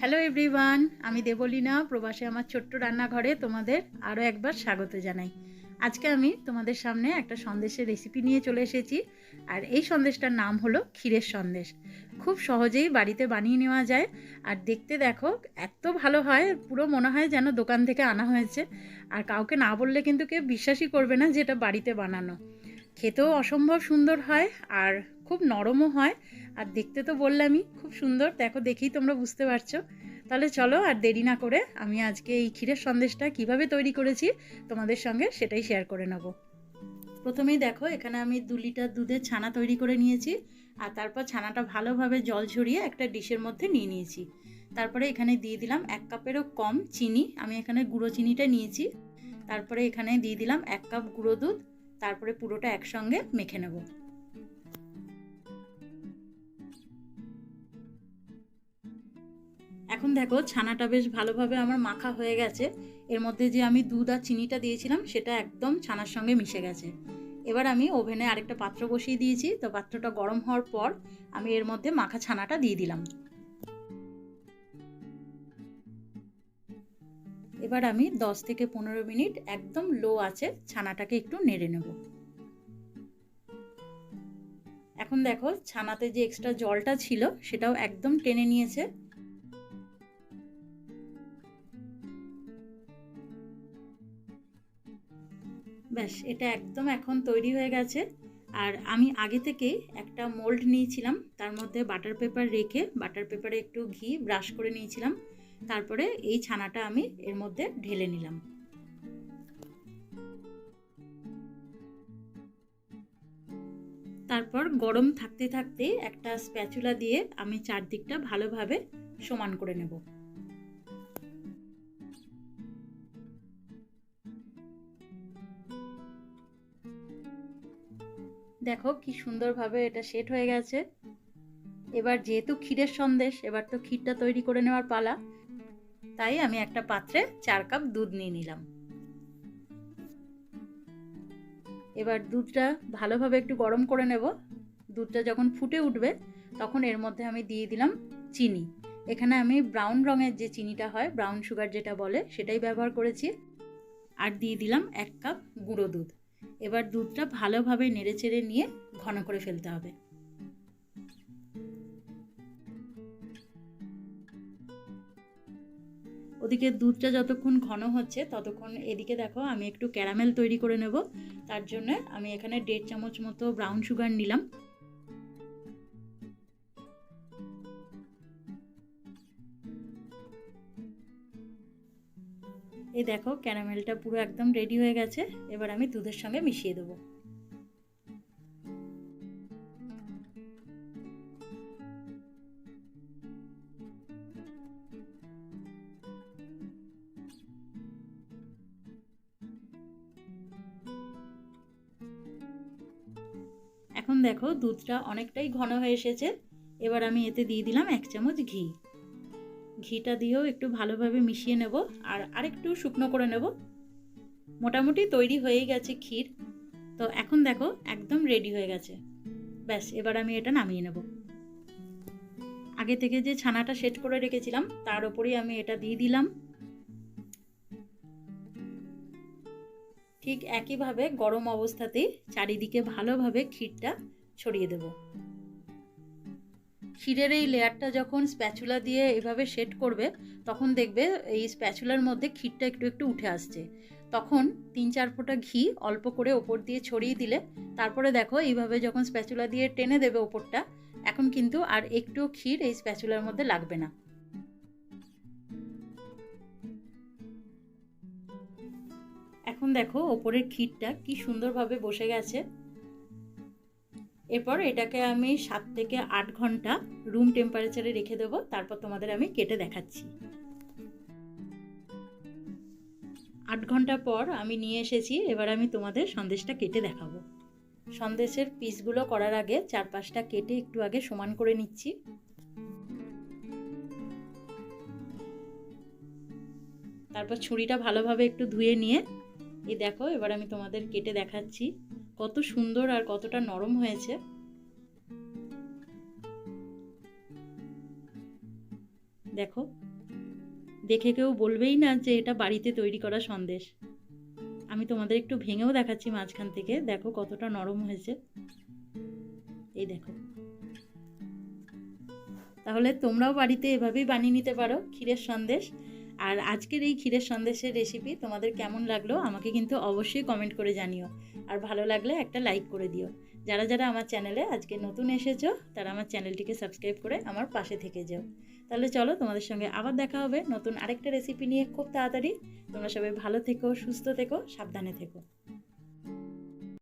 Hello everyone, আমি দেবলীনা প্রবাসে আমার ছোট্ট রান্নাঘরে তোমাদের আরও একবার স্বাগত জানাই। আজকে আমি তোমাদের সামনে একটা সন্দেশের রেসিপি নিয়ে চলে এসেছি। আর এই সন্দেশটার নাম হলো ক্ষীরের সন্দেশ। খুব সহজেই বাড়িতে বানিয়ে নেওয়া যায়। আর দেখতে দেখো এত ভালো হয়, পুরো মনে হয় যেন দোকান থেকে আনা হয়েছে। আর কাউকে না বললে কিন্তু কেউ বিশ্বাসই করবে না যে এটা বাড়িতে বানানো। খেতেও অসম্ভব সুন্দর হয় আর খুব নরমও হয়। আর দেখতে তো বললামই খুব সুন্দর, দেখো দেখেই তোমরা বুঝতে পারছো। তাহলে চলো আর দেরি না করে আমি আজকে এই ক্ষীরের সন্দেশটা কিভাবে তৈরি করেছি তোমাদের সঙ্গে সেটাই শেয়ার করে নেব। প্রথমেই দেখো এখানে আমি 2 লিটার দুধের ছানা তৈরি করে নিয়েছি। আর তারপর ছানাটা ভালোভাবে জল ঝরিয়ে একটা ডিশের মধ্যে নিয়ে নিয়েছি। তারপরে এখানে দিয়ে দিলাম 1 কাপেরও কম চিনি, আমি এখানে গুঁড়ো চিনিটা নিয়েছি। তারপরে এখানে দিয়ে দিলাম 1 কাপ গুঁড়ো দুধ। তারপরে পুরোটা একসঙ্গে মেখে নেব। এখন দেখো ছানাটা বেশ ভালোভাবে আমার মাখা হয়ে গেছে। এর মধ্যে যে আমি দুধ আর চিনিটা দিয়েছিলাম সেটা একদম ছানার সঙ্গে মিশে গেছে। এবার আমি ওভেনে আরেকটা পাত্র বসিয়ে দিয়েছি। তো পাত্রটা গরম হওয়ার পর আমি এর মধ্যে মাখা ছানাটা দিয়ে দিলাম। এবার আমি 10 থেকে 15 মিনিট একদম লো আঁচে ছানাটাকে একটু নেড়ে নেব। এখন দেখো ছানাতে যে এক্সট্রা জলটা ছিল সেটাও একদম টেনে নিয়েছে। ব্যাস এটা একদম এখন তৈরি হয়ে গেছে। আর আমি আগে থেকেই একটা মোল্ড নিয়েছিলাম, তার মধ্যে বাটার পেপার রেখে বাটার পেপারে একটু ঘি ব্রাশ করে নিয়েছিলাম। তারপরে এই ছানাটা আমি এর মধ্যে ঢেলে নিলাম। তারপর গরম থাকতে থাকতে একটা স্প্যাচুলা দিয়ে আমি চারদিকটা ভালোভাবে সমান করে নেব। দেখো কি সুন্দরভাবে এটা সেট হয়ে গেছে। এবার যেহেতু ক্ষীরের সন্দেশ, এবার তো ক্ষীরটা তৈরি করে নেওয়ার পালা। তাই আমি একটা পাত্রে 4 কাপ দুধ নিয়ে নিলাম। এবার দুধটা ভালোভাবে একটু গরম করে নেব। দুধটা যখন ফুটে উঠবে তখন এর মধ্যে আমি দিয়ে দিলাম চিনি। এখানে আমি ব্রাউন রঙের যে চিনিটা হয়, ব্রাউন সুগার যেটা বলে, সেটাই ব্যবহার করেছি। আর দিয়ে দিলাম 1 কাপ গুঁড়ো দুধ। এবার দুধটা ভালোভাবে নেড়েচেড়ে নিয়ে ঘন করে ফেলতে হবে। ওদিকে দুধটা যতক্ষণ ঘন হচ্ছে ততক্ষণ এদিকে দেখো আমি একটু ক্যারামেল তৈরি করে নেব। তার জন্য আমি এখানে 1.5 চামচ মতো ব্রাউন সুগার নিলাম। এই দেখো ক্যারামেলটা পুরো একদম রেডি হয়ে গেছে। এবার আমি দুধের সঙ্গে মিশিয়ে দেবো। এখন দেখো দুধটা অনেকটাই ঘন হয়ে এসেছে। এবার আমি এতে দিয়ে দিলাম 1 চামচ ঘি। ঘিটা দিয়েও একটু ভালোভাবে মিশিয়ে নেব আর আরেকটু শুকনো করে নেব। মোটামুটি তৈরি হয়েই গেছে ক্ষীর। তো এখন দেখো একদম রেডি হয়ে গেছে। ব্যাস এবার আমি এটা নামিয়ে নেব। আগে থেকে যে ছানাটা সেট করে রেখেছিলাম তার উপরেই আমি এটা দিয়ে দিলাম। ঠিক একইভাবে গরম অবস্থাতেই চারিদিকে ভালোভাবে ক্ষীরটা ছড়িয়ে দেব। ক্ষীরের এই লেয়ারটা যখন স্প্যাচুলা দিয়ে এভাবে সেট করবে তখন দেখবে এই স্প্যাচুলার মধ্যে ক্ষীরটা একটু একটু উঠে আসছে। তখন 3-4 ফোঁটা ঘি অল্প করে ওপর দিয়ে ছড়িয়ে দিলে তারপরে দেখো এইভাবে যখন স্প্যাচুলা দিয়ে টেনে দেবে ওপরটা, এখন কিন্তু আর একটুও ক্ষীর এই স্প্যাচুলার মধ্যে লাগবে না। এখন দেখো ওপরের ক্ষীরটা কি সুন্দরভাবে বসে গেছে। এরপর এটাকে আমি 7 থেকে 8 ঘন্টা রুম টেম্পারেচারে রেখে দেবো। তারপর তোমাদের আমি কেটে দেখাচ্ছি। 8 ঘন্টা পর আমি নিয়ে এসেছি। এবার আমি তোমাদের সন্দেশটা কেটে দেখাবো। সন্দেশের পিসগুলো করার আগে 4-5টা কেটে একটু আগে সমান করে নিচ্ছি। তারপর ছুরিটা ভালোভাবে একটু ধুয়ে নিয়ে এই দেখো এবার আমি তোমাদের কেটে দেখাচ্ছি কত সুন্দর আর কতটা নরম হয়েছে। দেখো, দেখে কেউ বলবেই না যে এটা বাড়িতে তৈরি করা সন্দেশ। আমি তোমাদের একটু ভেঙেও দেখাচ্ছি মাঝখান থেকে, দেখো কতটা নরম হয়েছে। এই দেখো। তাহলে তোমরাও বাড়িতে এভাবেই বানিয়ে নিতে পারো ক্ষীরের সন্দেশ। আর আজকের এই ক্ষীরের সন্দেশের রেসিপি তোমাদের কেমন লাগলো আমাকে কিন্তু অবশ্যই কমেন্ট করে জানিও। আর ভালো লাগলে একটা লাইক করে দিও। যারা যারা আমার চ্যানেলে আজকে নতুন এসেছো তারা আমার চ্যানেলটিকে সাবস্ক্রাইব করে আমার পাশে থেকে যাও। তাহলে চলো, তোমাদের সঙ্গে আবার দেখা হবে নতুন আরেকটা রেসিপি নিয়ে খুব তাড়াতাড়ি। তোমরা সবাই ভালো থেকো, সুস্থ থেকো, সাবধানে থেকো।